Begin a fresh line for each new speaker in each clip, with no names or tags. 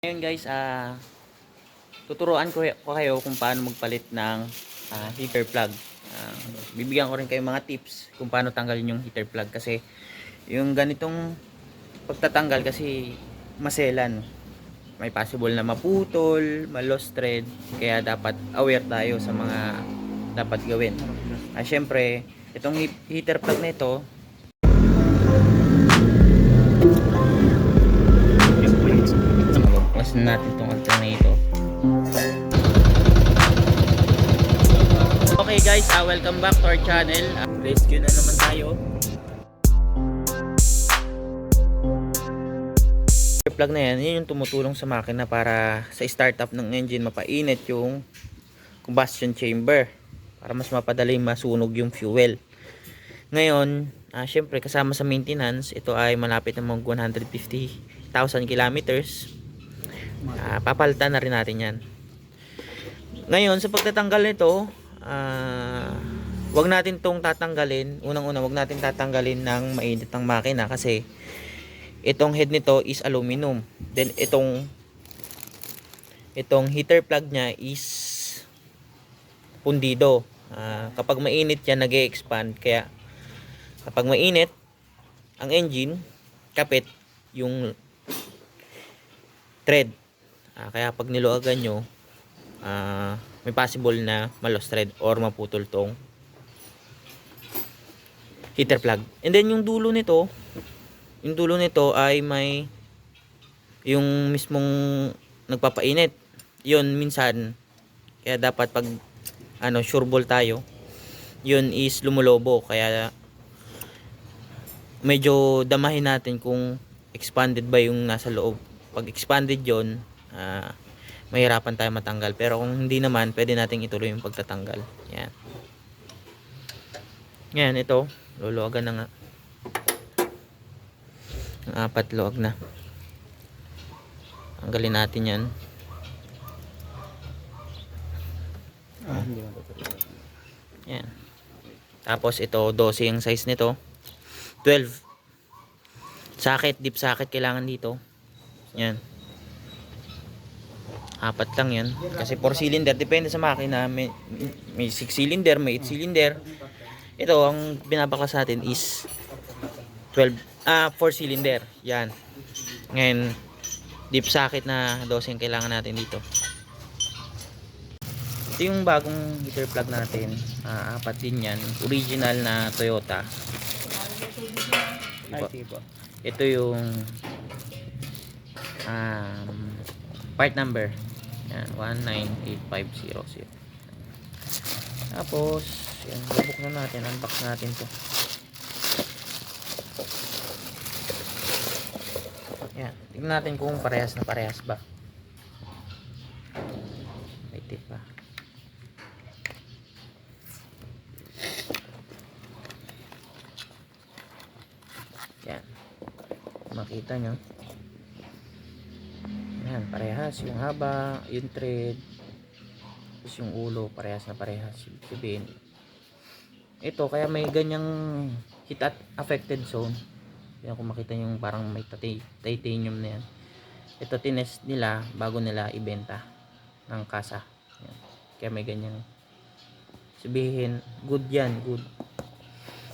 Ngayon guys, tuturuan ko kayo kung paano magpalit ng heater plug. Bibigyan ko rin kayo mga tips kung paano tanggalin yung heater plug kasi yung ganitong pagtatanggal kasi maselan. May possible na maputol, ma-lost thread, kaya dapat aware tayo sa mga dapat gawin. Syempre, itong heater plug na ito, bukas natin itong alternator. Okay guys, welcome back to our channel. Rescue na naman tayo. Plug na yan, yun yung tumutulong sa makina para sa startup ng engine mapainit yung combustion chamber para mas mapadali masunog yung fuel. Ngayon, syempre kasama sa maintenance, ito ay malapit na mag 150,000 kilometers. Papalitan na rin natin yan. Ngayon, sa pagtatanggal nito, wag natin tong tatanggalin. Unang-una, wag natin tatanggalin ng mainit ng makina kasi itong head nito is aluminum. Then itong heater plug niya is pundido. Kapag mainit yan, nag-e-expand. Kaya kapag mainit ang engine, kapit yung thread. Kaya pag niluagan nyo, may possible na ma-lost thread or maputol tong heater plug. And then yung dulo nito ay may yung mismong nagpapainit. Yun minsan, kaya dapat pag sure ball tayo, yun is lumulobo. Kaya medyo damahin natin kung expanded ba yung nasa loob. Pag expanded yun, mahirapan tayo matanggal. Pero kung hindi naman, pwede nating ituloy yung pagtatanggal. Yan. Yan, ito. Luluwagan na nga. Ang 4 luwag na. Tanggalin natin yan. Yan. Tapos ito, 12 yung size nito. 12. Socket, deep socket kailangan dito. Yan. 4 lang yan. Kasi 4 cylinder. Depende sa makina. May 6 cylinder, may 8 cylinder. Ito, ang binabaklas natin is 4 cylinder. Yan. Ngayon, deep socket na 12 yung kailangan natin dito. Ito yung bagong heater plug natin. 4 din yan. Original na Toyota. Ito yung part number. Yan, 198500. Tapos, yan, bubuksan natin, unbox natin to. Yan, tingnan natin kung parehas na parehas ba. May tip pa. Yan. Makita nyo. Yan, parehas. Yung haba, yung thread, tapos yung ulo, parehas na parehas. Sabihin, ito, kaya may ganyang heat affected zone. Yan, kung makita nyo parang may titanium na yan. Ito, tinest nila bago nila ibenta ng kasa. Yan. Kaya may ganyang sabihin, good yan, good.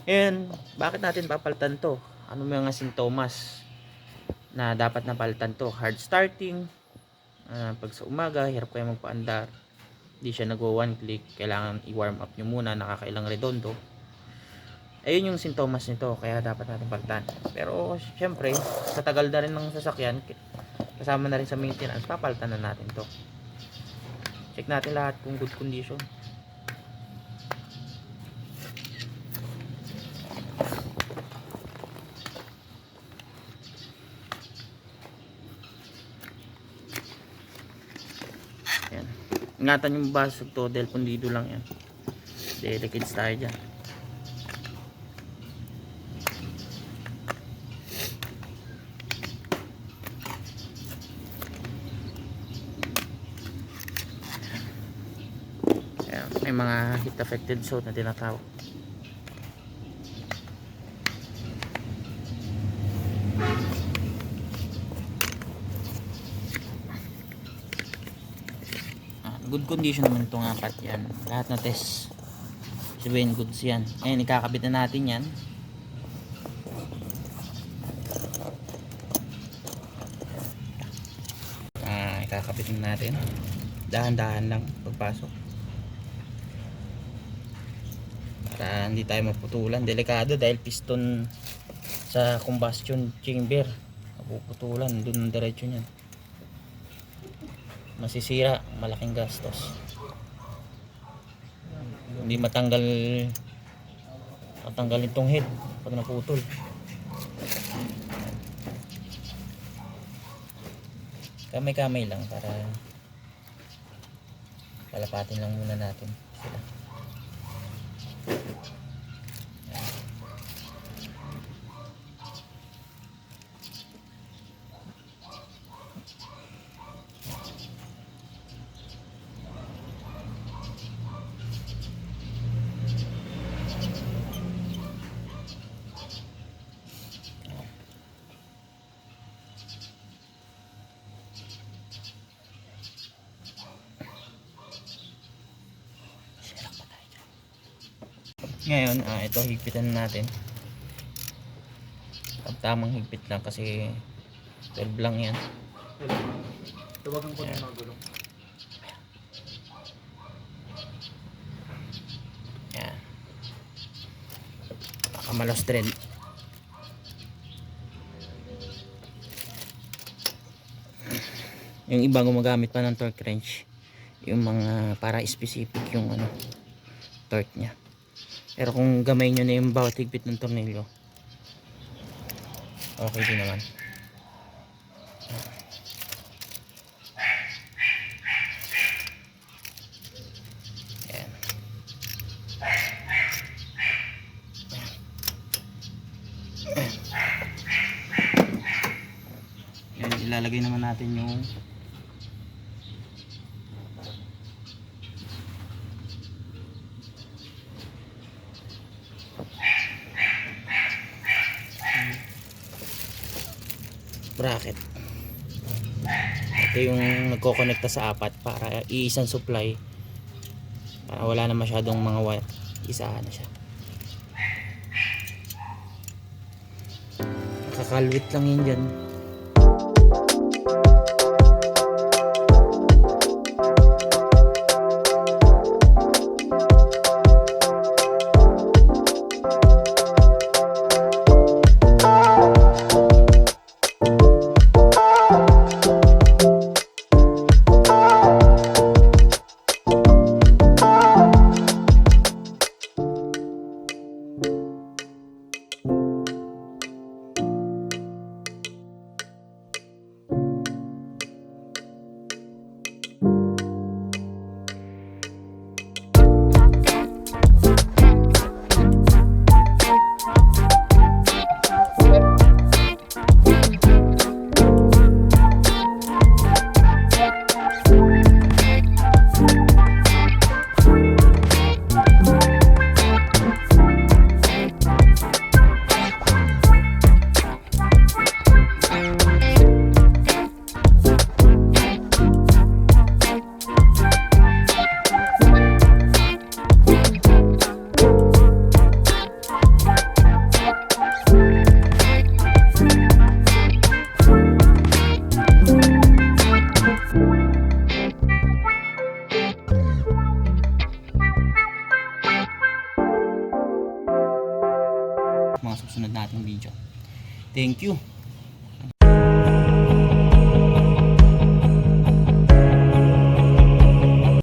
And, bakit natin papalitan to? Ano mga sintomas na dapat napalitan to? Hard starting, pag sa umaga hirap kayo magpaandar, hindi siya nagwo one click, kailangan i-warm up nyo muna, nakakailang redondo. Ayun yung sintomas nito, kaya dapat natin palitan. Pero syempre, sa tagal na rin ng sasakyan, kasama na rin sa maintenance, papalitan na natin to. Check natin lahat kung good condition. Yan. Ingatan yung basag to dahil pundido lang yan. Delicates tayo dyan. Yan. May mga heat affected zone na tinatawag. Good condition naman itong apat yan. Lahat na test. Sabihin goods yan. Ngayon ikakabit na natin yan. Ikakabit na natin. Dahan-dahan lang pagpasok. Para hindi tayo maputulan. Delikado dahil piston sa combustion chamber. Mapuputulan. Doon ang diretso niyan. Masisira. Malaking gastos. Hindi matanggalin itong head pag naputol. Kamay-kamay lang para palapatin lang muna natin sila. Ngayon, ito higpitan natin. Tamang higpit lang kasi 12 lang yan.
Tawagan ko ng mga gulong.
Yan. Pakamalos thread. Yung iba gumagamit pa ng torque wrench. Yung mga para specific yung torque nya. Pero kung gamay nyo na yung bawat higpit ng tornilyo, okay din naman. Ayan. Ayan, ilalagay naman natin yung bracket. Ito yung nagko-connecta sa apat para iisang supply, para wala na masyadong mga wire. Isahan na siya. Nakakalwit lang yun dyan. Mga susunod nating video. Thank you.